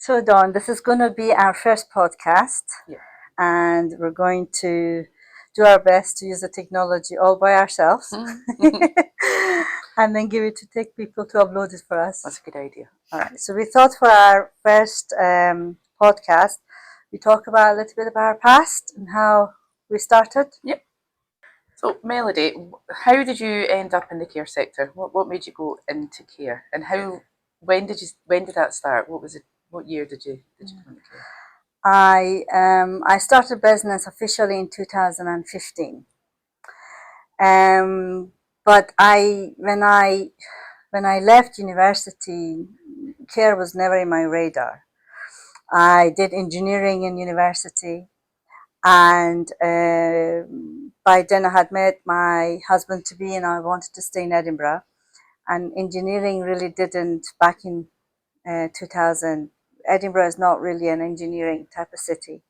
So, Dawn, this is going to be our first podcast, Yeah. and we're going to do our best to use the technology all by ourselves and then give it to tech people to upload it for us. That's a good idea. All right. So, we thought for our first podcast, we talk about a little bit about our past and how we started. Yep. So, Melody, how did you end up in the care sector? What made you go into care, and when did that start? What was it? What year did you come into care? I started business officially in 2015. But when I left university, care was never in my radar. I did engineering in university, and by then I had met my husband to be, and I wanted to stay in Edinburgh. And engineering really didn't back in 2000. Edinburgh is not really an engineering type of city.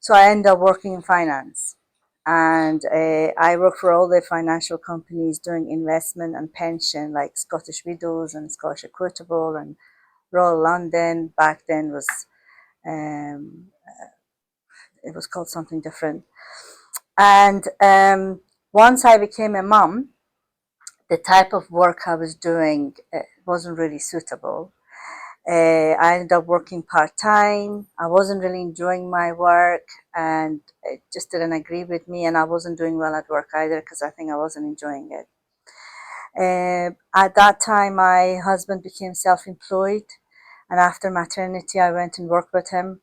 So I ended up working in finance. And I worked for all the financial companies doing investment and pension, like Scottish Widows and Scottish Equitable and Royal London. Back then um, it was called something different. And once I became a mum, the type of work I was doing wasn't really suitable. I ended up working part-time. I wasn't really enjoying my work, and it just didn't agree with me, and I wasn't doing well at work either because I think I wasn't enjoying it. At that time, my husband became self-employed, and after maternity, I went and worked with him,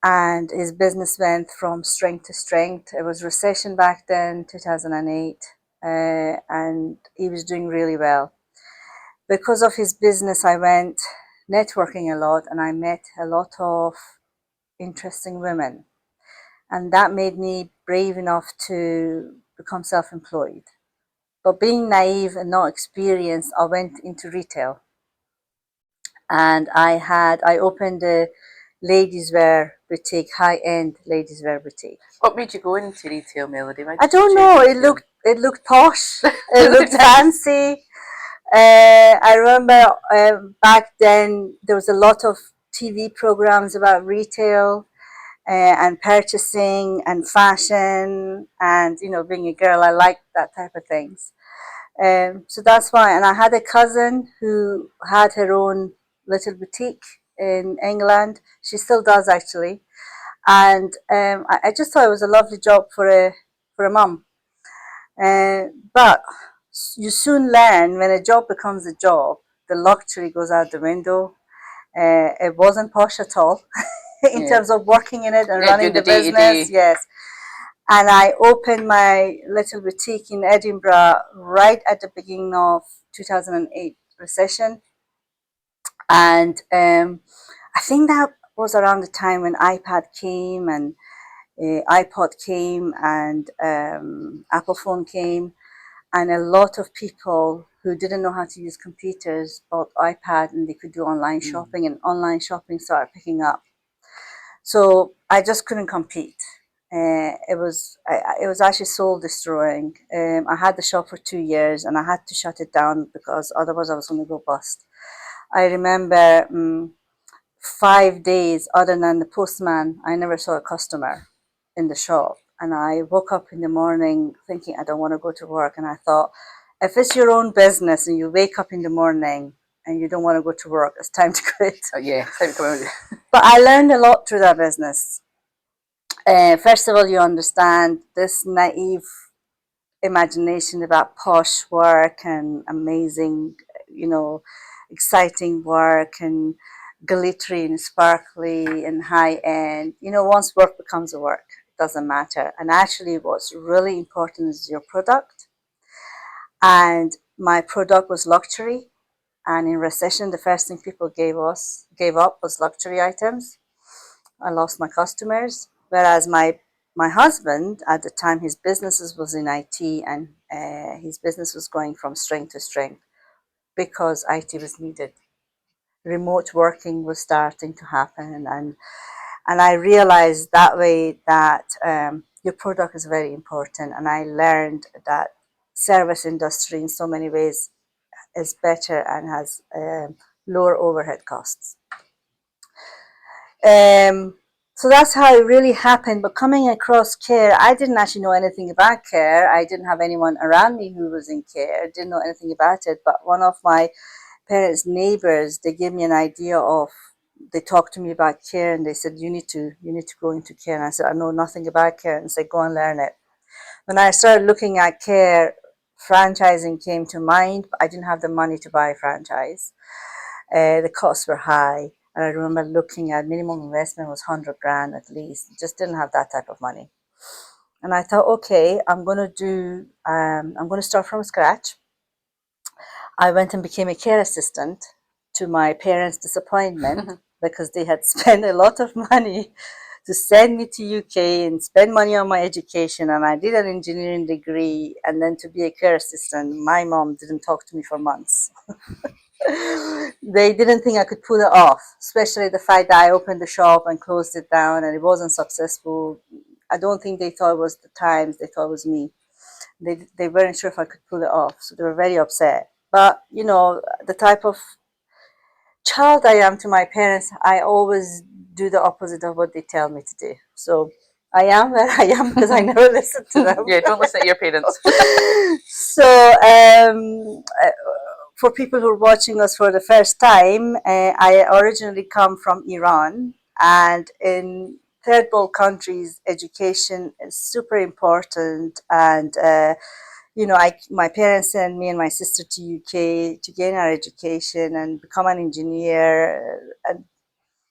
and his business went from strength to strength. It was recession back then, 2008, and he was doing really well. Because of his business, I went networking a lot, and I met a lot of interesting women. And that made me brave enough to become self-employed. But being naive and not experienced, I went into retail. And I opened a ladies wear boutique, high-end ladies wear boutique. What made you go into retail, Melody? I don't know. It looked posh. It looked fancy. I remember back then there was a lot of TV programs about retail and purchasing and fashion, and being a girl, I liked that type of things. So that's why. And I had a cousin who had her own little boutique in England. She still does actually, and I just thought it was a lovely job for a mum. But you soon learn when a job becomes a job, the luxury goes out the window. It wasn't posh at all in terms of working in it and running the business. Yes. And I opened my little boutique in Edinburgh right at the beginning of 2008 recession. And I think that was around the time when iPad came and iPod came and Apple phone came. And a lot of people who didn't know how to use computers bought iPad, and they could do online shopping, and online shopping started picking up. So I just couldn't compete. It was actually soul destroying. I had the shop for 2 years, and I had to shut it down because otherwise I was going to go bust. I remember 5 days, other than the postman, I never saw a customer in the shop. And I woke up in the morning thinking I don't want to go to work. And I thought, if it's your own business and you wake up in the morning and you don't want to go to work, it's time to quit. Oh, yeah, time to come out. But I learned a lot through that business. First of all, you understand this naive imagination about posh work and amazing, exciting work and glittery and sparkly and high end. Once work becomes a work, it doesn't matter. And actually, what's really important is your product. And my product was luxury. And in recession, the first thing people gave up was luxury items. I lost my customers. Whereas my husband, at the time, his businesses was in IT, and his business was going from strength to strength because IT was needed. Remote working was starting to happen, and I realized that way that your product is very important. And I learned that service industry in so many ways is better and has lower overhead costs. So that's how it really happened. But coming across care, I didn't actually know anything about care. I didn't have anyone around me who was in care. Didn't know anything about it. But one of my parents' neighbors, they gave me an idea of. They talked to me about care, and they said, "You need to go into care." And I said, "I know nothing about care." And they said, "Go and learn it." When I started looking at care, franchising came to mind, but I didn't have the money to buy a franchise. The costs were high. And I remember looking at minimum investment was 100 grand at least. Just didn't have that type of money. And I thought, okay, I'm going to start from scratch. I went and became a care assistant to my parents' disappointment because they had spent a lot of money to send me to UK and spend money on my education. And I did an engineering degree. And then to be a care assistant, my mom didn't talk to me for months. They didn't think I could pull it off, especially the fact that I opened the shop and closed it down and it wasn't successful. I don't think they thought it was the times, they thought it was me. They weren't sure if I could pull it off, so they were very upset. But the type of child I am to my parents, I always do the opposite of what they tell me to do. So I am where I am because I never listened to them. Yeah, don't listen to your parents. So for people who are watching us for the first time, I originally come from Iran, and in third world countries, education is super important. And my parents sent me and my sister to UK to gain our education and become an engineer, and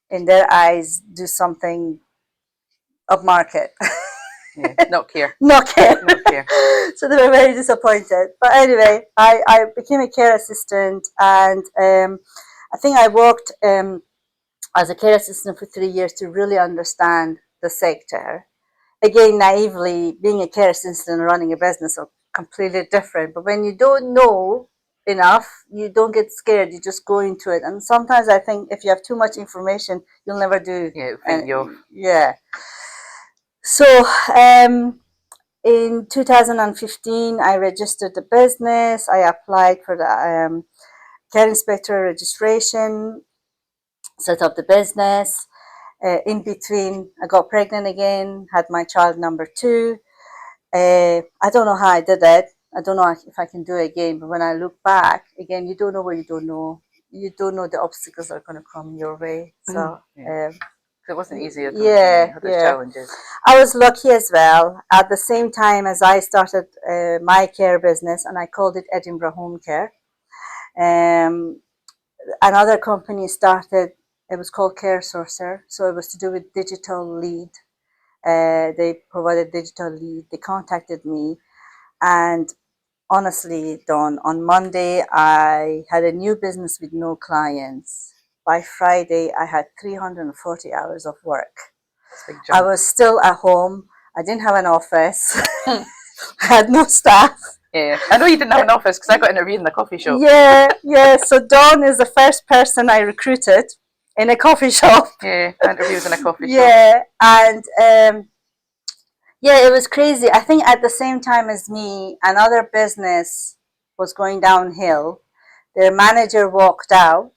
in their eyes, do something upmarket. Yeah, not care. Not care. Not care. So they were very disappointed. But anyway, I became a care assistant, and I think I worked as a care assistant for 3 years to really understand the sector. Again, naively, being a care assistant and running a business are completely different. But when you don't know enough, you don't get scared. You just go into it. And sometimes I think if you have too much information, you'll never do. Yeah, it'll find you off. Yeah. So in 2015, I registered the business. I applied for the care inspector registration, set up the business. In between, I got pregnant again, had my child number two. I don't know how I did it. I don't know if I can do it again. But when I look back, again, you don't know what you don't know. You don't know the obstacles that are going to come your way. So Yeah. It wasn't easy at all. yeah, Had its challenges. I was lucky as well. At the same time as I started my care business, and I called it Edinburgh Homecare. Another company started. It was called Care Sourcer. So it was to do with digital lead. They provided digital lead. They contacted me, and honestly, Dawn, on Monday I had a new business with no clients. By Friday, I had 340 hours of work. I was still at home. I didn't have an office. I had no staff. Yeah, I know you didn't have an office because I got interviewed in the coffee shop. Yeah. So Dawn is the first person I recruited in a coffee shop. Yeah, interviews in a coffee shop. Yeah, and it was crazy. I think at the same time as me, another business was going downhill. Their manager walked out.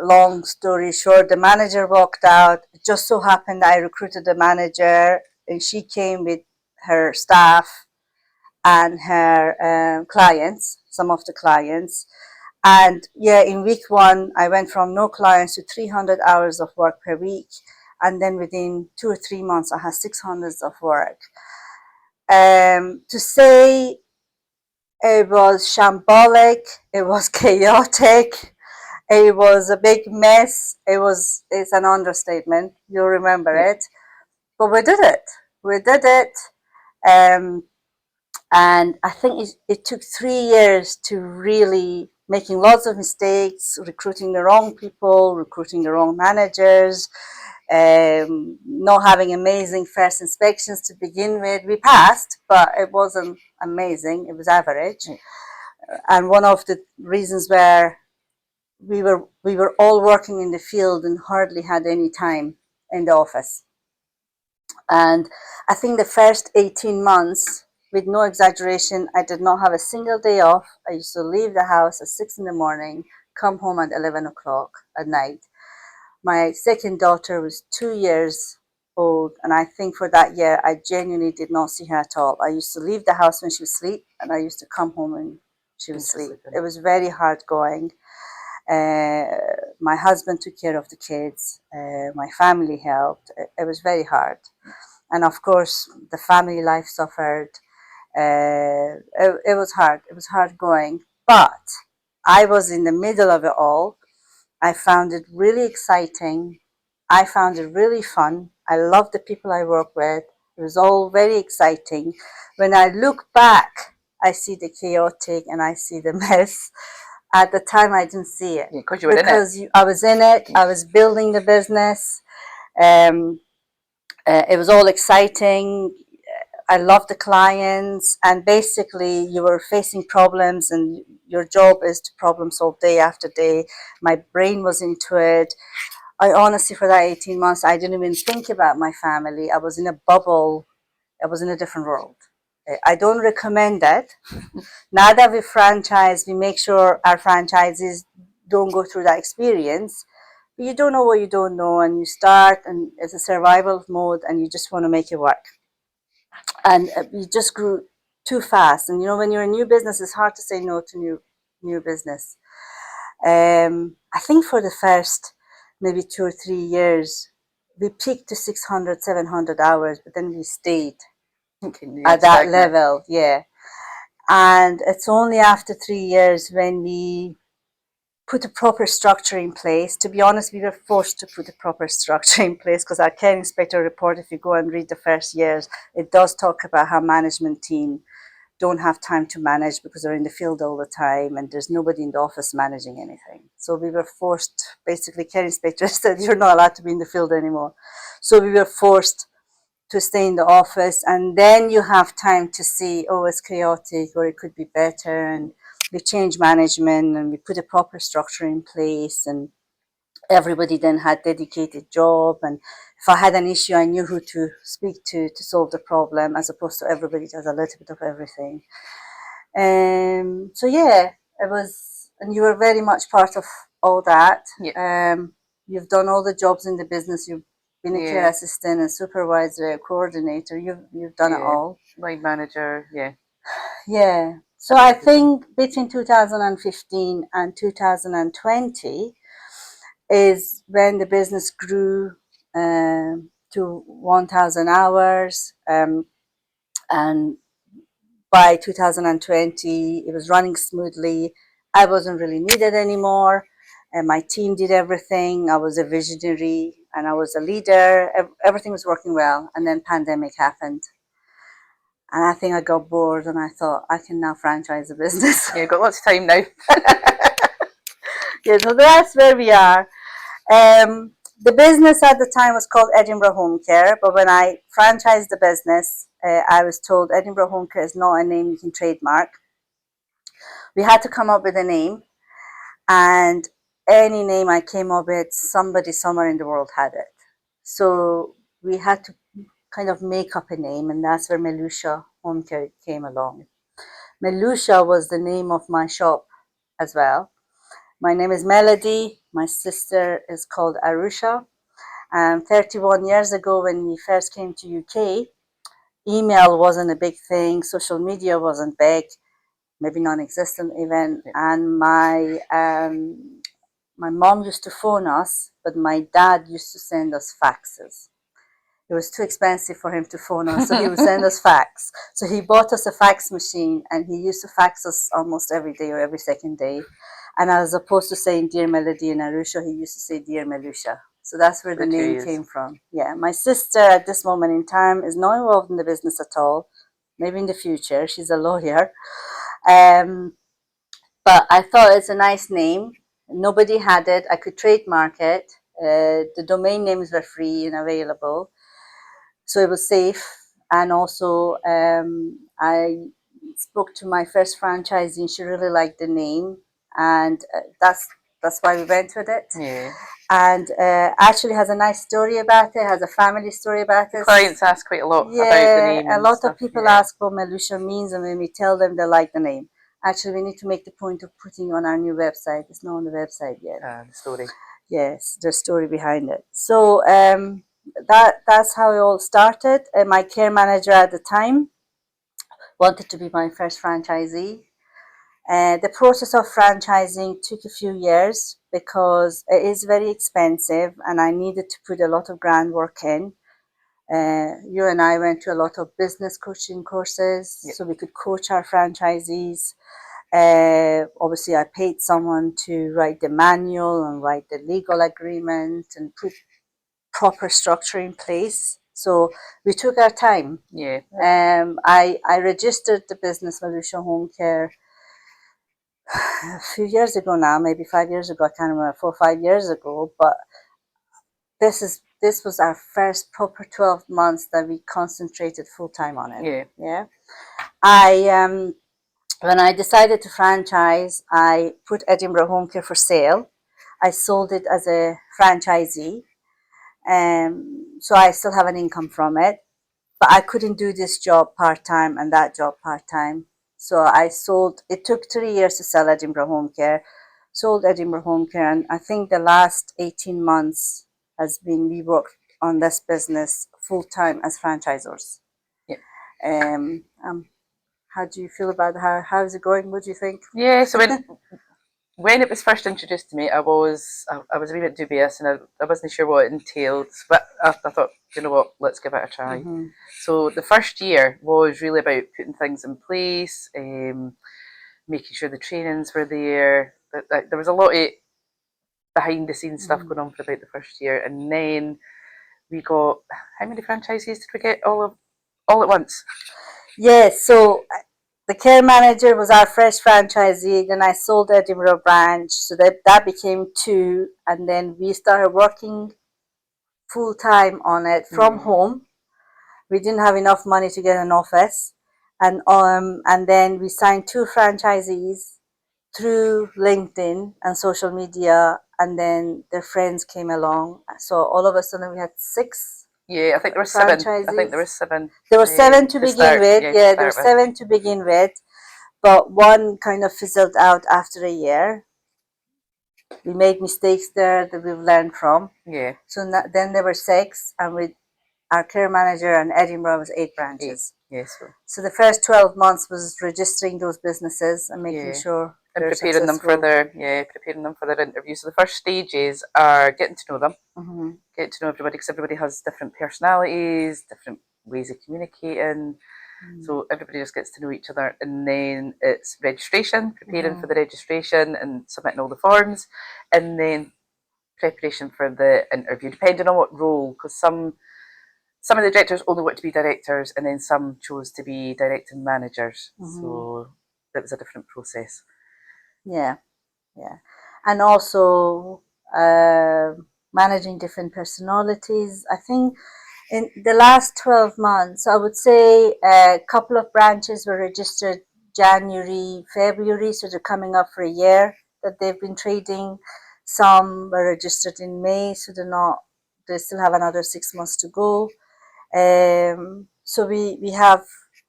Long story short, the manager walked out. It just so happened I recruited the manager, and she came with her staff and her clients, some of the clients. And in week one, I went from no clients to 300 hours of work per week. And then within 2 or 3 months, I had 600 of work. To say it was shambolic, it was chaotic, it was a big mess. It's an understatement. You'll remember it. But we did it. We did it. And I think it took 3 years to really making lots of mistakes, recruiting the wrong people, recruiting the wrong managers, not having amazing first inspections to begin with. We passed, but it wasn't amazing. It was average. And one of the reasons where we were all working in the field and hardly had any time in the office. And I think the first 18 months, with no exaggeration, I did not have a single day off. I used to leave the house at 6 in the morning, come home at 11 o'clock at night. My second daughter was 2 years old, and I think for that year, I genuinely did not see her at all. I used to leave the house when she was asleep, and I used to come home when she was asleep. It was very hard going. Uh, my husband took care of the kids. My family helped. It was very hard, and of course, the family life suffered. It was hard. It was hard going, but I was in the middle of it all. I found it really exciting. I found it really fun. I love the people I work with. It was all very exciting. When I look back, I see the chaotic and I see the mess. At the time, I didn't see it. Yeah, you were because in it. I was in it. I was building the business. Um, it was all exciting. I loved the clients, and basically, you were facing problems, and your job is to problem solve day after day. My brain was into it. I honestly, for that 18 months, I didn't even think about my family. I was in a bubble. I was in a different world. I don't recommend it. Now that we franchise, we make sure our franchisees don't go through that experience. But you don't know what you don't know, and you start, and it's a survival mode, and you just want to make it work. And we just grew too fast. And when you're a new business, it's hard to say no to new business. I think for the first maybe 2 or 3 years, we peaked to 600, 700 hours, but then we stayed at that level. Yeah. And it's only after 3 years when we put a proper structure in place. To be honest, we were forced to put a proper structure in place because our care inspector report, if you go and read the first years, it does talk about how management team don't have time to manage because they're in the field all the time and there's nobody in the office managing anything. So we were forced, basically care inspectors said you're not allowed to be in the field anymore. So we were forced to stay in the office, and then you have time to see, oh, it's chaotic or it could be better, and we change management and we put a proper structure in place, and everybody then had dedicated job, and if I had an issue I knew who to speak to solve the problem, as opposed to everybody does a little bit of everything. So yeah, it was, and you were very much part of all that. Yeah. You've done all the jobs in the business. You've been a care Yeah. assistant, a supervisor, a coordinator. You've done it Yeah. all. Line manager. Yeah. Yeah. So I think between 2015 and 2020 is when the business grew to 1,000 hours, and by 2020 it was running smoothly. I wasn't really needed anymore, and my team did everything. I was a visionary and I was a leader. Everything was working well, and then pandemic happened, and I think I got bored and I thought I can now franchise a business. Yeah, got lots of time now. Yeah, so that's where we are. The business at the time was called Edinburgh Homecare, but when I franchised the business, I was told Edinburgh Homecare is not a name you can trademark. We had to come up with a name, and any name I came up with, somebody somewhere in the world had it. So we had to kind of make up a name, and that's where Meloosha Homecare came along. Meloosha was the name of my shop as well. My name is Melody. My sister is called Arusha. 31 years ago, when we first came to UK, email wasn't a big thing. Social media wasn't big, maybe non-existent even. And my mom used to phone us, but my dad used to send us faxes. It was too expensive for him to phone us, so he would send us fax. So he bought us a fax machine, and he used to fax us almost every day or every second day. And as opposed to saying Dear Melody and Arusha, he used to say Dear Meloosha. So that's where the name came from. Yeah, my sister at this moment in time is not involved in the business at all. Maybe in the future, she's a lawyer. But I thought it's a nice name. Nobody had it. I could trademark it. The domain names were free and available, so it was safe. And also, I spoke to my first franchisee, and she really liked the name, and that's why we went with it. Yeah. And actually has a nice story about it. Has a family story about it. Clients ask quite a lot about the name. A and lot stuff. of people ask what Meloosha means, and when we tell them, they like the name. Actually, we need to make the point of putting on our new website. It's not on the website yet. The story. Yes, the story behind it. So that's how it all started. My care manager at the time wanted to be my first franchisee. The process of franchising took a few years because it is very expensive and I needed to put a lot of groundwork in. You and I went to a lot of business coaching courses Yep. so we could coach our franchisees. Obviously, I paid someone to write the manual and write the legal agreement and put proper structure in place. So we took our time. Yeah. I registered the business Meloosha Homecare a few years ago now, maybe 5 years ago. I can't remember, 4 or 5 years ago. But this was our first proper 12 months that we concentrated full time on it. Yeah. Yeah. I When I decided to franchise, I put Edinburgh Home Care for sale. I sold it as a franchisee, so I still have an income from it. But I couldn't do this job part time and that job part time. So I sold. It took 3 years to sell Edinburgh Home Care. Sold Edinburgh Home Care, and I think the last 18 months has been we worked on this business full time as franchisors. Yeah. Um, um, how do you feel about how is it going? What do you think? Yeah. So when it was first introduced to me, I was a wee bit dubious and I wasn't sure what it entailed. But I thought, you know what, let's give it a try. Mm-hmm. So the first year was really about putting things in place, making sure the trainings were there. There was a lot of behind the scenes stuff going on for about the first year, and then we got how many franchises did we get all at once? Yes, so the care manager was our first franchisee. Then I sold the Edinburgh branch, so that became two, and then we started working full time on it from home. We didn't have enough money to get an office, and then we signed two franchisees through LinkedIn and social media, and then their friends came along. So all of a sudden we had six Yeah, I think there were seven. I think there franchisees. were seven. There were seven to begin Start. with. Yeah, to Yeah, there were start with. seven to begin with, but one kind of fizzled out after a year. We made mistakes there that we've learned from. Yeah. So then there were six, and with our care manager in Edinburgh was 8 branches. Yeah. So. So the first 12 months was registering those businesses and making sure and they're preparing them for successful. preparing them for their interview. So the first stages are getting to know them, Mm-hmm. getting to know everybody because everybody has different personalities, different ways of communicating. So everybody just gets to know each other, and then it's registration, preparing for the registration and submitting all the forms, and then preparation for the interview, depending on what role. Because some of the directors only want to be directors, and then some chose to be directing managers. So that was a different process. Yeah, yeah, and also managing different personalities. I think in the last 12 months, I would say a couple of branches were registered January, February, so they're coming up for a year that they've been trading. Some were registered in May, so they still have another 6 months to go. So we have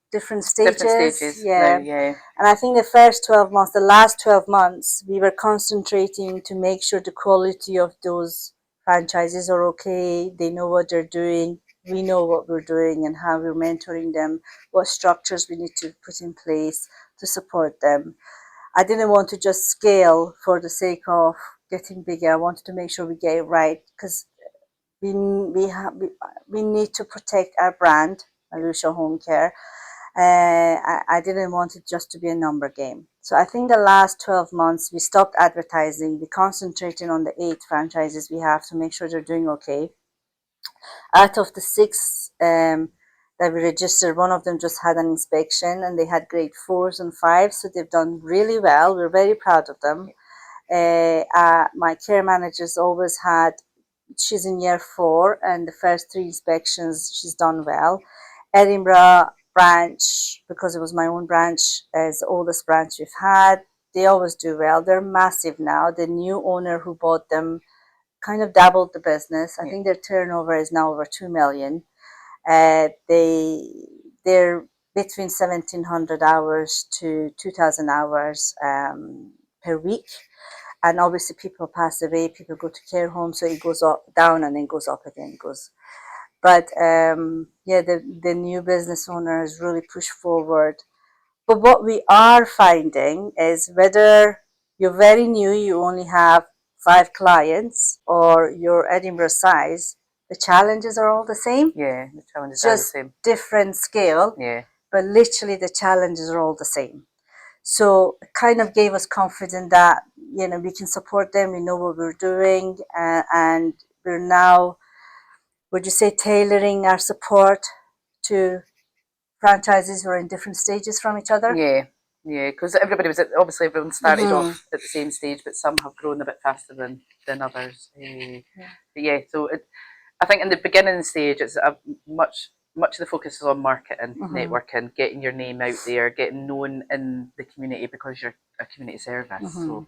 different stages. Different stages Yeah. now, yeah. And I think the first 12 months, the last 12 months, we were concentrating to make sure the quality of those franchises are okay. They know what they're doing. We know what we're doing and how we're mentoring them, what structures we need to put in place to support them. I didn't want to just scale for the sake of getting bigger. I wanted to make sure we get it right because we need to protect our brand, Meloosha Homecare. I didn't want it just to be a number game. So I think the last 12 months we stopped advertising. We concentrated on the 8 franchises we have to make sure they're doing okay. Out of the six that we registered, one of them just had an inspection and they had grade 4s and 5s. So they've done really well. We're very proud of them. My care manager's always had, she's in year 4 and the first 3 inspections she's done well. Edinburgh branch, because it was my own branch, is the oldest branch we've had. They always do well. They're massive now. The new owner who bought them kind of doubled the business. I think their turnover is now over 2 million. They're between 1,700 hours to 2,000 hours per week. and obviously people pass away, people go to care homes, so it goes up, down, and then goes up again, goes. But yeah, the new business owner has really pushed forward. But what we are finding is whether you're very new, you only have 5 clients, or you're Edinburgh size, the challenges are all the same. Yeah, the challenges are the Just same. different scale, Yeah. but literally the challenges are all the same. So it kind of gave us confidence that, you know, we can support them, we know what we're doing, and we're now, would you say, tailoring our support to franchises who are in different stages from each other? Yeah, yeah, because everybody was obviously everyone started Mhm. off at the same stage, but some have grown a bit faster than others. But yeah, so I think in the beginning stage, it's much of the focus is on marketing, networking, getting your name out there, getting known in the community because you're a community service. So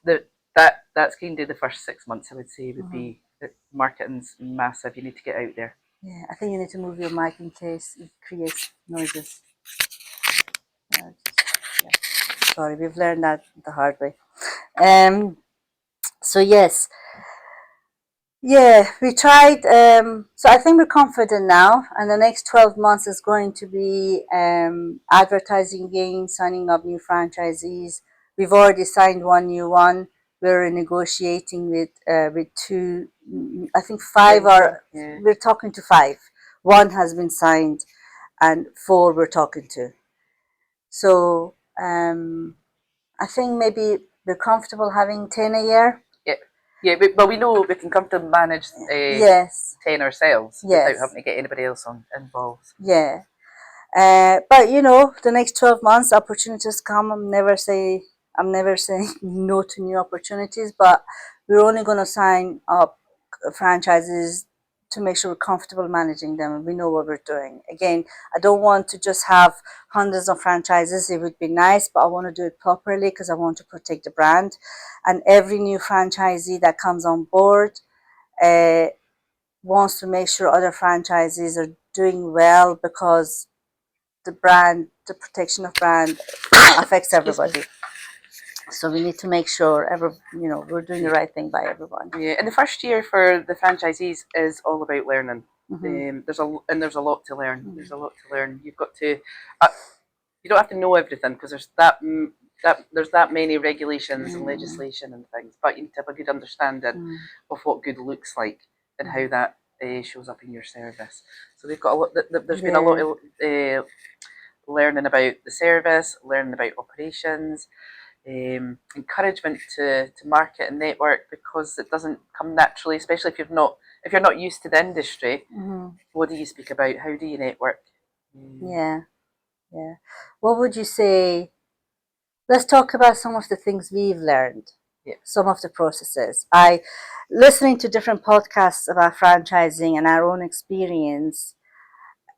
that's kind of the first 6 months, I would say, would be that marketing's massive. You need to get out there. Yeah, I think you need to move your mic in case it creates noises. Yeah. Sorry, we've learned that the hard way. So yes, yeah, we tried. So I think we're confident now, and the next 12 months is going to be advertising again, signing up new franchisees. We've already signed one new one. We're negotiating with two. I think 5 are. Yeah. We're talking to 5. One has been signed, and 4 we're talking to. So I think maybe we're comfortable having 10 a year. Yeah, yeah, but we know we can come to manage Yes. 10 ourselves Yes. without having to get anybody else involved. Yeah. But you know, the next 12 months, opportunities come. I'm never saying no to new opportunities, but we're only going to sign up franchises to make sure we're comfortable managing them and we know what we're doing. Again, I don't want to just have hundreds of franchises. It would be nice, but I want to do it properly because I want to protect the brand. And every new franchisee that comes on board uh, wants to make sure other franchises are doing well, because the brand, the protection of brand affects everybody. So we need to make sure we're doing the right thing by everyone. Yeah, and the first year for the franchisees is all about learning. There's a lot to learn. There's a lot to learn. You've got to. You don't have to know everything because there's that many regulations and legislation and things, but you need to have a good understanding of what good looks like and how that shows up in your service. So they've got a lot. There's been a lot of learning about the service, learning about operations, encouragement to market and network, because it doesn't come naturally, especially if you're not used to the industry. What do you speak about? How do you network? Yeah. What would you say? Let's talk about some of the things we've learned. Yeah. Some of the processes. Listening to different podcasts about franchising and our own experience,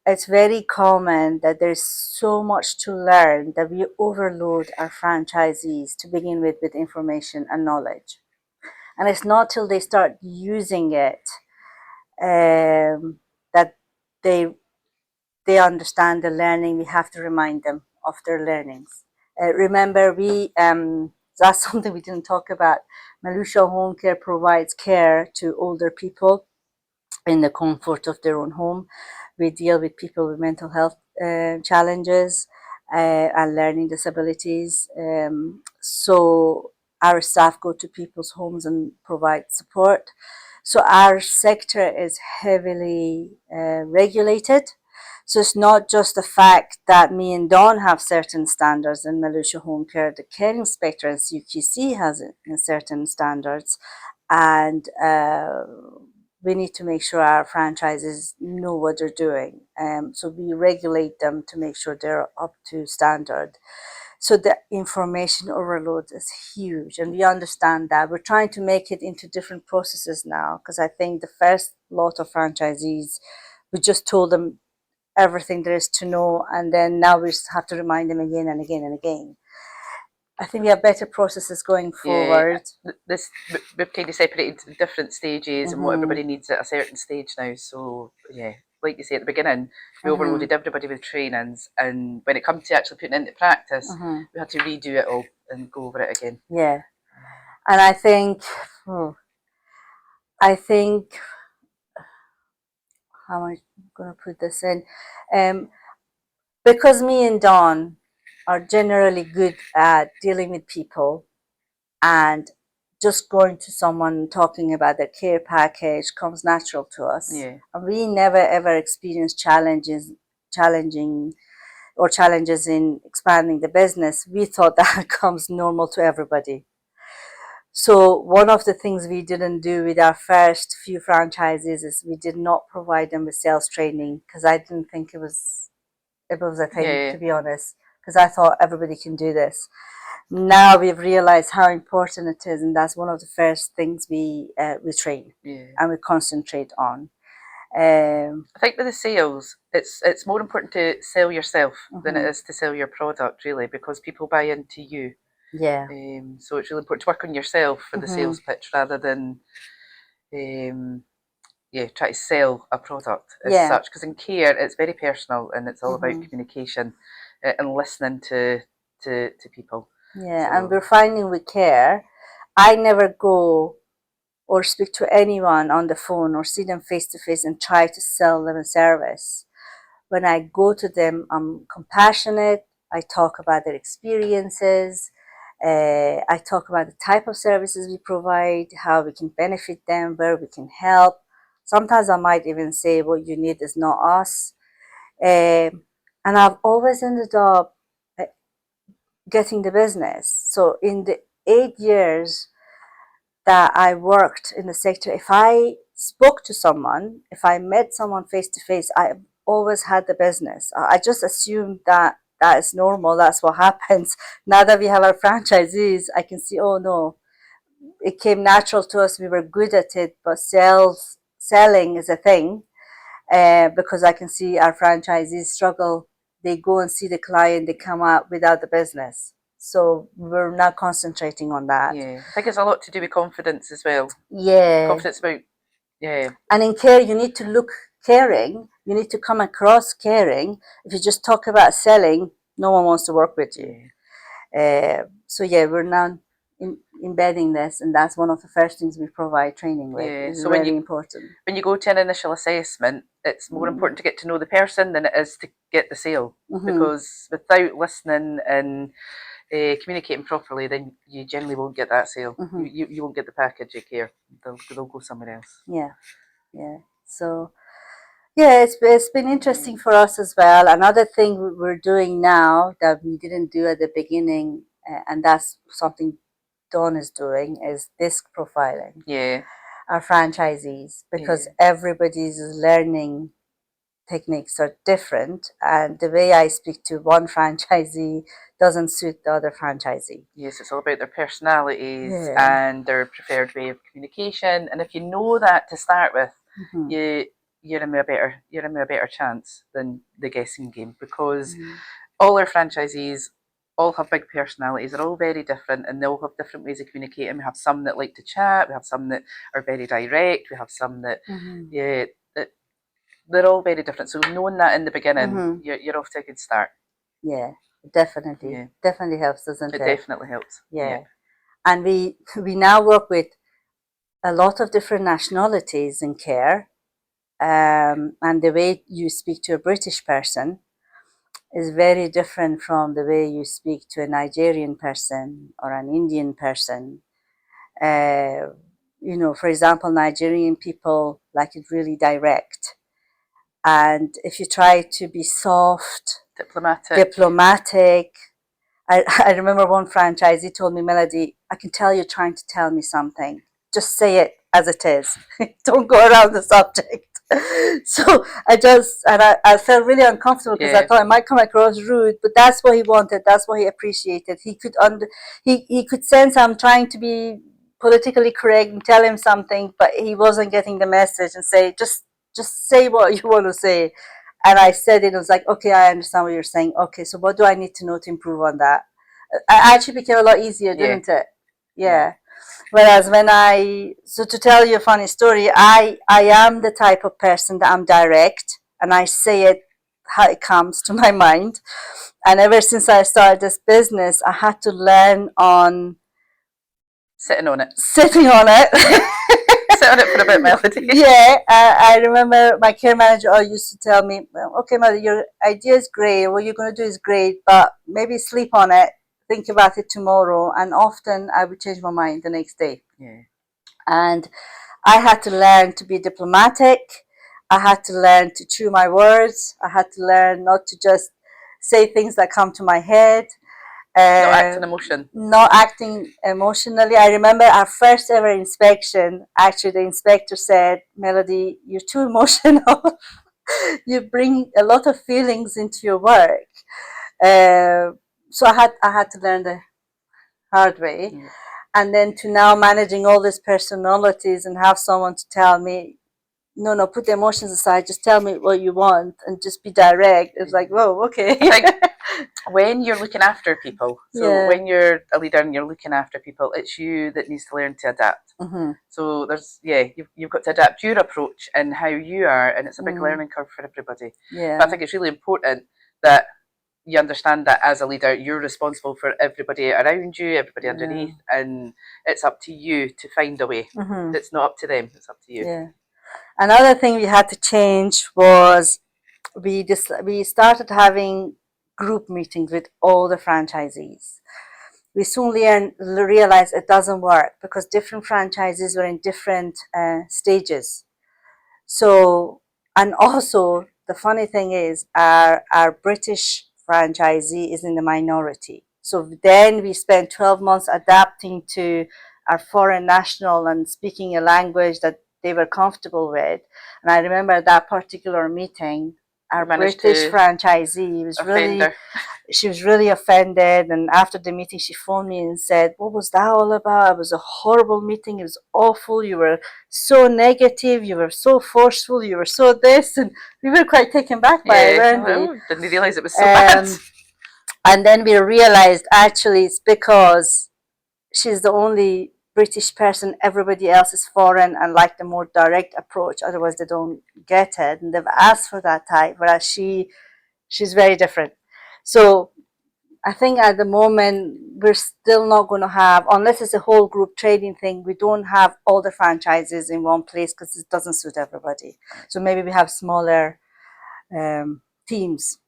it's very common that there's so much to learn that we overload our franchisees to begin with information and knowledge. And it's not till they start using it that they understand the learning. We have to remind them of their learnings. Remember, that's something we didn't talk about. Meloosha Homecare provides care to older people in the comfort of their own home. We deal with people with mental health challenges and learning disabilities. So our staff go to people's homes and provide support. So our sector is heavily regulated. So it's not just the fact that me and Dawn have certain standards in Meloosha Homecare. The care inspector and CQC has certain standards, and we need to make sure our franchises know what they're doing. So we regulate them to make sure they're up to standard. So the information overload is huge, and we understand that. We're trying to make it into different processes now, because I think the first lot of franchisees, we just told them everything there is to know, and then now we just have to remind them again and again and again. I think we have better processes going forward. Yeah, we've kind of separated into different stages and what everybody needs at a certain stage now. So yeah, like you say at the beginning, we overloaded everybody with trainings, and when it comes to actually putting it into practice, we had to redo it all and go over it again. Yeah. And oh, I think, how am I going to put this in? Um, because me and Dawn are generally good at dealing with people, and just going to someone talking about their care package comes natural to us. Yeah. And we never ever experience challenging or challenges in expanding the business. We thought that comes normal to everybody. So one of the things we didn't do with our first few franchises is we did not provide them with sales training, because I didn't think it was a thing, Yeah. to be honest, because I thought everybody can do this. Now we've realized how important it is, and that's one of the first things we train Yeah. and we concentrate on. I think with the sales, it's more important to sell yourself than it Mhm. is to sell your product, really, because people buy into you. Yeah. So it's really important to work on yourself for the Mhm. sales pitch rather than try to sell a product as Yeah. such. Because in care, it's very personal and it's all about Mhm. communication and listening to people. Yeah, and So we're finding with care, I never go or speak to anyone on the phone or see them face to face and try to sell them a service. When I go to them, I'm compassionate. I talk about their experiences. I talk about the type of services we provide, how we can benefit them, where we can help. Sometimes I might even say, what you need is not us. And I've always ended up uh, getting the business. So in the 8 years that I worked in the sector, if I spoke to someone, if I met someone face to face, I always had the business. I just assumed that that is normal. That's what happens. Now that we have our franchisees, I can see, oh no, it came natural to us. We were good at it, but selling is a thing, because I can see our franchisees struggle. They go and see the client, they come out without the business. So we're not concentrating on that. yeah, I think it's a lot to do with confidence as well. Yeah. Confidence about yeah, And in care, you need to look caring. You need to come across caring. If you just talk about selling, no one wants to work with you. yeah, So yeah, we're now embedding this, and that's one of the first things we provide training with. yeah. It's So very important. when you go to an initial assessment, it's more important to get to know the person than it is to get the sale. Mm-hmm. Because without listening and communicating properly, then you generally won't get that sale. Mm-hmm. You won't get the package you care. They'll go somewhere else. Yeah, yeah. So yeah, it's been interesting for us as well. Another thing we're doing now that we didn't do at the beginning, and that's something Dawn is doing, is disc profiling Yeah, our franchisees, because yeah, everybody's learning techniques are different, and the way I speak to one franchisee doesn't suit the other franchisee. yes. It's all about their personalities Yeah. and their preferred way of communication. And if you know that to start with, Mm-hmm. you you're in a better chance than the guessing game because Mm-hmm. all our franchisees all have big personalities. They're all very different and they all have different ways of communicating. We have some that like to chat, we have some that are very direct, we have some that, Mm-hmm. yeah, that they're all very different. So knowing that in the beginning, Mm-hmm. you're off to a good start. Yeah, definitely. Yeah, Definitely helps, doesn't it it? definitely helps. Yeah, Yeah. And we now work with a lot of different nationalities in care. And the way you speak to a British person is very different from the way you speak to a Nigerian person or an Indian person. Uh, for example, Nigerian people like it really direct. And if you try to be soft, diplomatic, I remember one franchisee told me, Melody, I can tell you're trying to tell me something. Just say it as it is. Don't go around the subject. So I felt really uncomfortable because I yeah, thought I might come across rude, but that's what he wanted. That's what he appreciated. He could sense I'm trying to be politically correct and tell him something, but he wasn't getting the message and say, just say what you want to say. And I said it, was like, okay, I understand what you're saying. Okay, so what do I need to know to improve on that? It actually became a lot easier, yeah, didn't it? yeah, Yeah. Whereas so to tell you a funny story, I am the type of person that I'm direct and I say it how it comes to my mind. And ever since I started this business, I had to learn on Sitting on it. Sitting on it. Sit on it for a bit, Melody. Yeah, I remember my care manager used to tell me, well, okay, mother, your idea is great. What you're going to do is great, but maybe sleep on it, think about it tomorrow. And often I would change my mind the next day. Yeah. And I had to learn to be diplomatic. I had to learn to chew my words. I had to learn not to just say things that come to my head. Not acting emotion. Not acting emotionally. I remember our first ever inspection. Actually, the inspector said, "Melody, you're too emotional. You bring a lot of feelings into your work." So I had to learn the hard way. Yeah. And then to now managing all these personalities and have someone to tell me, no, put the emotions aside, just tell me what you want and just be direct. It's like, whoa, okay. I think when you're looking after people, so Yeah. when you're a leader and you're looking after people, it's you that needs to learn to adapt. Mhm. So you've got to adapt your approach and how you are, and it's a big learning curve for everybody. Yeah. But I think it's really important that you understand that as a leader, you're responsible for everybody around you, everybody underneath, and it's up to you to find a way. Mhm. It's not up to them, it's up to you. Yeah. Another thing we had to change was we started having group meetings with all the franchisees. We soon realized it doesn't work because different franchises were in different stages. So, and also the funny thing is, our British franchisee is in the minority. So then we spent 12 months adapting to our foreign national and speaking a language that they were comfortable with. And I remember at that particular meeting, our British franchisee she was really offended. And after the meeting, she phoned me and said, "What was that all about? It was a horrible meeting. It was awful. You were so negative. You were so forceful. You were so this." And we were quite taken back by it, weren't we? Oh, didn't realize it was so bad. And then we realized actually it's because she's the only British person. Everybody else is foreign and like the more direct approach. Otherwise, they don't get it. And they've asked for that type, whereas she's very different. So I think at the moment we're still not going to have, unless it's a whole group trading thing, we don't have all the franchises in one place because it doesn't suit everybody. So maybe we have smaller teams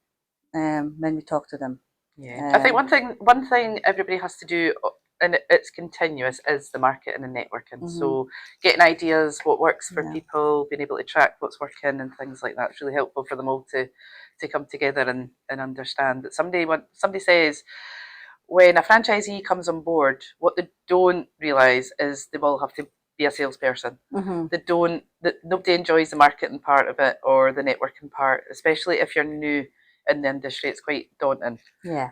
when we talk to them. Yeah, I think one thing everybody has to do, and it's continuous, is the marketing and networking. So getting ideas, what works for people, being able to track what's working and things like that is really helpful for them all to come together and understand that somebody says when a franchisee comes on board, what they don't realise is they will have to be a salesperson. They don't. Nobody enjoys the marketing part of it or the networking part, especially if you're new in the industry. It's quite daunting. Yeah.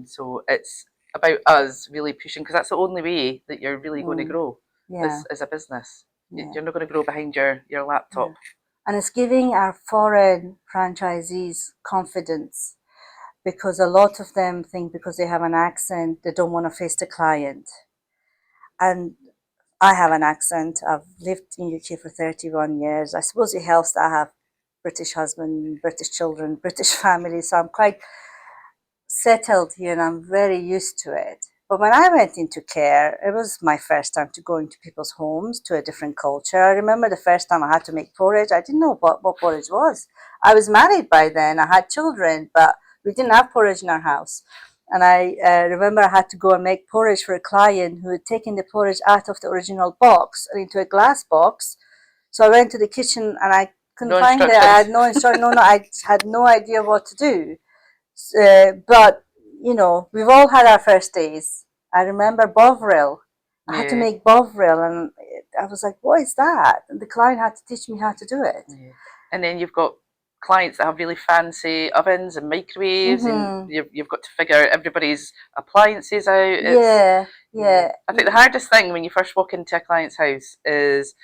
So it's about us really pushing, because that's the only way that you're really going to grow as a business. You're not going to grow behind your laptop. And it's giving our foreign franchisees confidence, because a lot of them think because they have an accent, they don't want to face the client. And I have an accent. I've lived in UK for 31 years. I suppose it helps that I have British husband, British children, British family. So I'm quite settled here and I'm very used to it. But when I went into care, it was my first time to go into people's homes, to a different culture. I remember the first time I had to make porridge. I didn't know what porridge was. I was married by then. I had children, but we didn't have porridge in our house. And I remember I had to go and make porridge for a client who had taken the porridge out of the original box and into a glass box. So I went to the kitchen and I couldn't find it. I had no instruction. I had no idea what to do. But you know, we've all had our first days. I remember Bovril. I had to make Bovril, and I was like, "What is that?" And the client had to teach me how to do it. Yeah. And then you've got clients that have really fancy ovens and microwaves, and you've got to figure everybody's appliances out. Yeah. I think the hardest thing when you first walk into a client's house is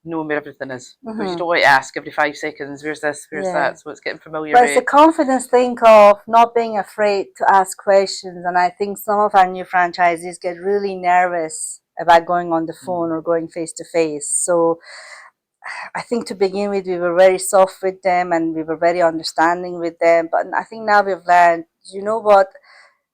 knowing where everything is. Because you don't want to ask every 5 seconds, where's this, where's that? So it's getting familiar with. But it's a confidence thing of not being afraid to ask questions. And I think some of our new franchisees get really nervous about going on the phone or going face to face. So I think to begin with, we were very soft with them and we were very understanding with them. But I think now we've learned, you know what?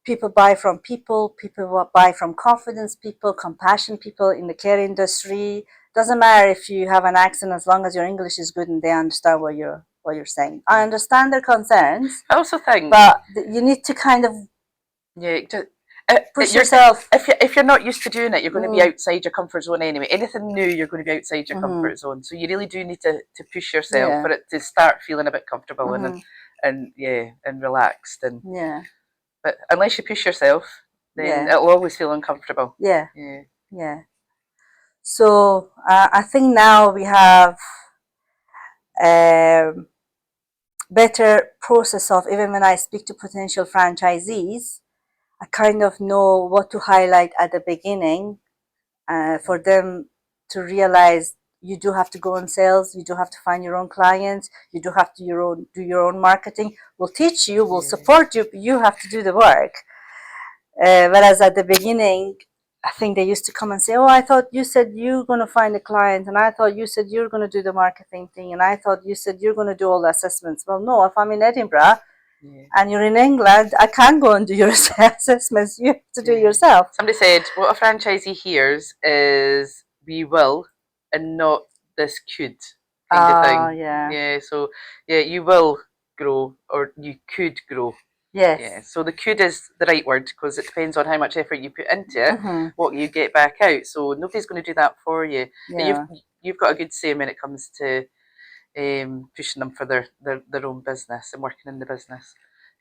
people buy from people, people buy from confidence people, compassion people in the care industry. Doesn't matter if you have an accent, as long as your English is good and they understand what you're saying. I understand their concerns, I also think, but you need to kind of push yourself. If you're not used to doing it, you're going to be outside your comfort zone anyway. Anything new, you're going to be outside your comfort zone. So you really do need to push yourself for it to start feeling a bit comfortable and relaxed. And but unless you push yourself, then it'll always feel uncomfortable. Yeah. So I think now we have better process of, even when I speak to potential franchisees, I kind of know what to highlight at the beginning for them to realize you do have to go on sales, you do have to find your own clients, you do have to do your own marketing. We'll teach you, we'll support you, but you have to do the work. Whereas at the beginning, I think they used to come and say, "Oh, I thought you said you're going to find a client, and I thought you said you're going to do the marketing thing, and I thought you said you're going to do all the assessments." Well, no, if I'm in Edinburgh and you're in England, I can't go and do your assessments. You have to do it yourself. Somebody said, what a franchisee hears is "we will" and not "this could" kind of thing. Yeah. So you will grow or you could grow. Yes. Yeah, so the could is the right word because it depends on how much effort you put into it, what you get back out. So nobody's going to do that for you. Yeah. You've got a good say when it comes to pushing them for their own business and working in the business.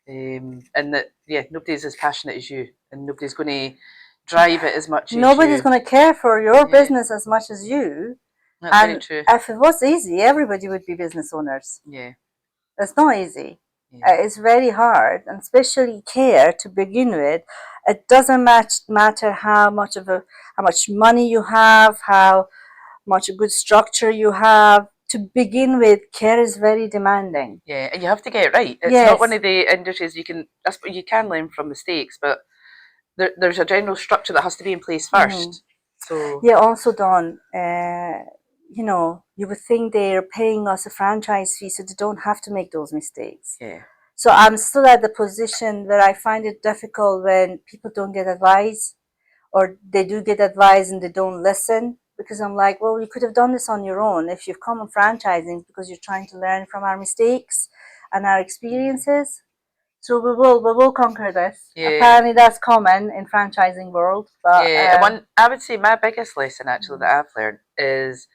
And that nobody's as passionate as you, and nobody's going to drive it as much. Nobody's going to care for your business as much as you. That's very true. If it was easy, everybody would be business owners. Yeah, it's not easy. It's very hard, and especially care to begin with. It doesn't matter how much money you have, how much a good structure you have. To begin with, care is very demanding. Yeah, and you have to get it right. It's not one of the industries you can learn from mistakes, but there's a general structure that has to be in place first. So also, Dawn, you would think they're paying us a franchise fee so they don't have to make those mistakes. So I'm still at the position where I find it difficult when people don't get advice, or they do get advice and they don't listen, because I'm like, well, you could have done this on your own. If you've come on franchising because you're trying to learn from our mistakes and our experiences. So we will conquer this. Apparently that's common in franchising world. But I would say my biggest lesson actually that I've learned is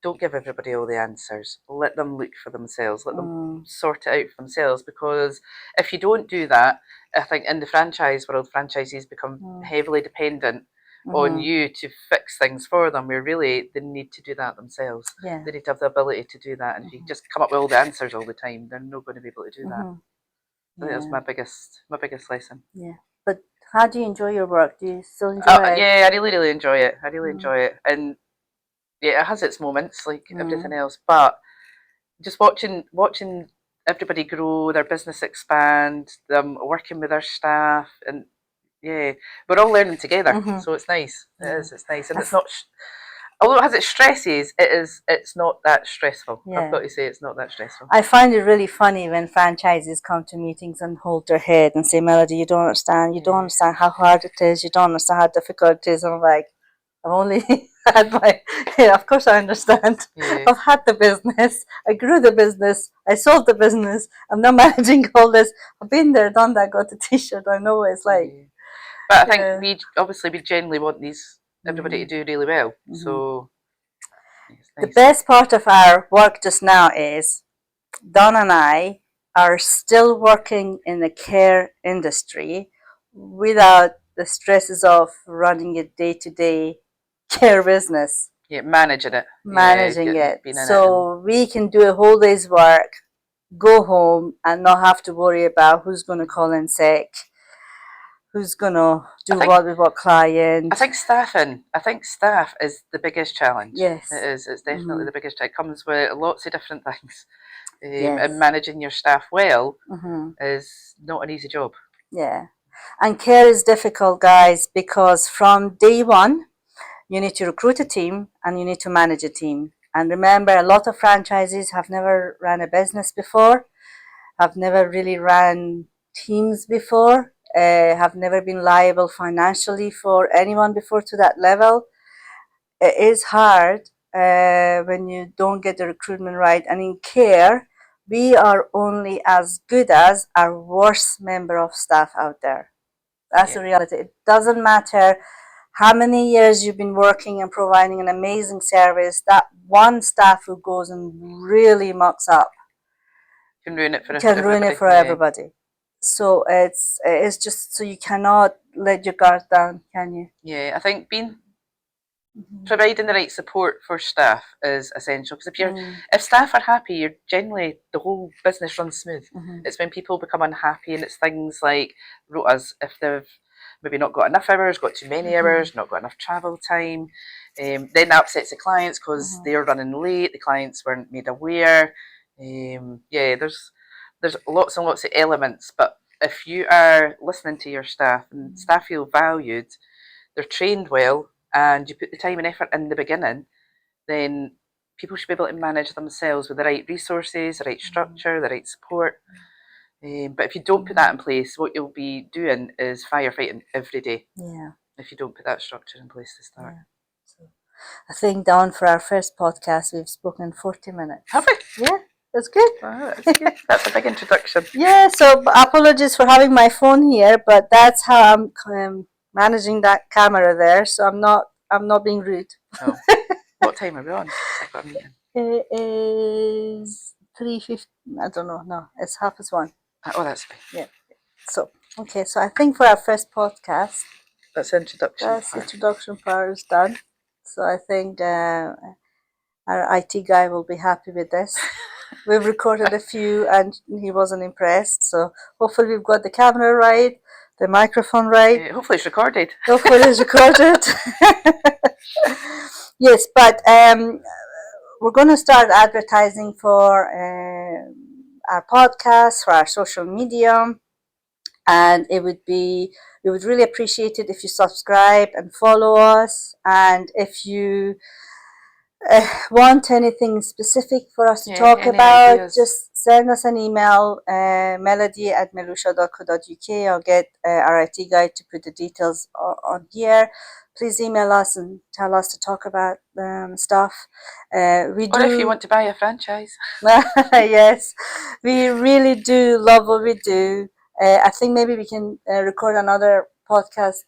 don't give everybody all the answers. Let them look for themselves. Let them sort it out for themselves. Because if you don't do that, I think in the franchise world, franchisees become heavily dependent on you to fix things for them, where really they need to do that themselves. They need to have the ability to do that. And if you just come up with all the answers all the time, they're not going to be able to do that. I think that's my biggest lesson. Yeah. But how do you enjoy your work? Do you still enjoy it? Yeah, I really enjoy it. I really enjoy it. And yeah, it has its moments like everything else. But just watching everybody grow, their business expand, them working with their staff, and we're all learning together. So it's nice. It is. It's nice, and it's not. Although it has its stresses, it's not that stressful. I've got to say, it's not that stressful. I find it really funny when franchises come to meetings and hold their head and say, "Melody, you don't understand. You don't understand how hard it is. You don't understand how difficult it is." And I'm like, I've only had of course I understand. I've had the business. I grew the business. I sold the business. I'm now managing all this. I've been there, done that, got a t-shirt. I know what it's like. But I think we generally want everybody to do really well. So the best part of our work just now is Don and I are still working in the care industry without the stresses of running a day-to-day care business. Managing it. So we can do a whole day's work, go home, and not have to worry about who's going to call in sick, who's going to do what with what client. I think staff is the biggest challenge. Yes. It is. It's definitely the biggest challenge. It comes with lots of different things. And managing your staff well is not an easy job. Yeah. And care is difficult, guys, because from day one, you need to recruit a team and you need to manage a team. And remember, a lot of franchisees have never run a business before, have never really run teams before. have never been liable financially for anyone before to that level. It is hard when you don't get the recruitment right. And in care, we are only as good as our worst member of staff out there. That's the reality. It doesn't matter how many years you've been working and providing an amazing service, that one staff who goes and really mucks up can ruin it for can ruin it for everybody. So it's just, so you cannot let your guard down, can you? Yeah, I think providing the right support for staff is essential, because if staff are happy, you're generally, the whole business runs smooth. It's when people become unhappy, and it's things like rotas, if they've maybe not got enough hours, got too many hours, not got enough travel time, then that upsets the clients because they're running late, the clients weren't made aware. There's lots and lots of elements, but if you are listening to your staff and staff feel valued, they're trained well, and you put the time and effort in the beginning, then people should be able to manage themselves with the right resources, the right structure, the right support. But if you don't put that in place, what you'll be doing is firefighting every day. Yeah. If you don't put that structure in place to start. Yeah. So I think, Dawn, for our first podcast, we've spoken 40 minutes. Have we? Yeah, that's good. Oh, that's good. That's a big introduction. Yeah, so apologies for having my phone here, but that's how I'm managing that camera there. So I'm not being rude. Oh. What time are we on? I've got a meeting. It is 3:50. I don't know. No, it's 1:30. Oh, that's fine. Yeah. So okay. So I think for our first podcast, that's introduction. Introduction part is done. So I think our IT guy will be happy with this. We've recorded a few and he wasn't impressed. So hopefully we've got the camera right, the microphone right. Hopefully it's recorded. Hopefully it's recorded. Yes, but we're going to start advertising for our podcast, for our social media. And we would really appreciate it if you subscribe and follow us. And if you want anything specific for us to talk about, ideas, just send us an email, melody@meloosha.co.uk, or get our IT guy to put the details on here. Please email us and tell us to talk about stuff. Or if you want to buy a franchise. Yes, we really do love what we do. I think maybe we can record another podcast.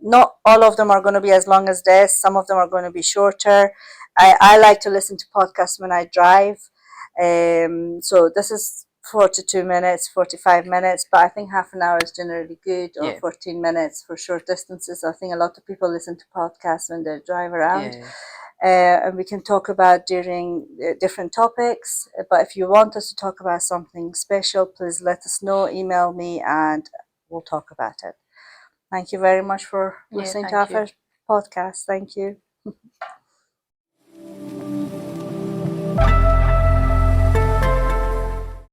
Not all of them are going to be as long as this. Some of them are going to be shorter. I like to listen to podcasts when I drive. So this is 42 minutes, 45 minutes, but I think half an hour is generally good, or 14 minutes for short distances. I think a lot of people listen to podcasts when they drive around. And we can talk about during different topics. But if you want us to talk about something special, please let us know. Email me and we'll talk about it. Thank you very much for listening to our first podcast. Thank you.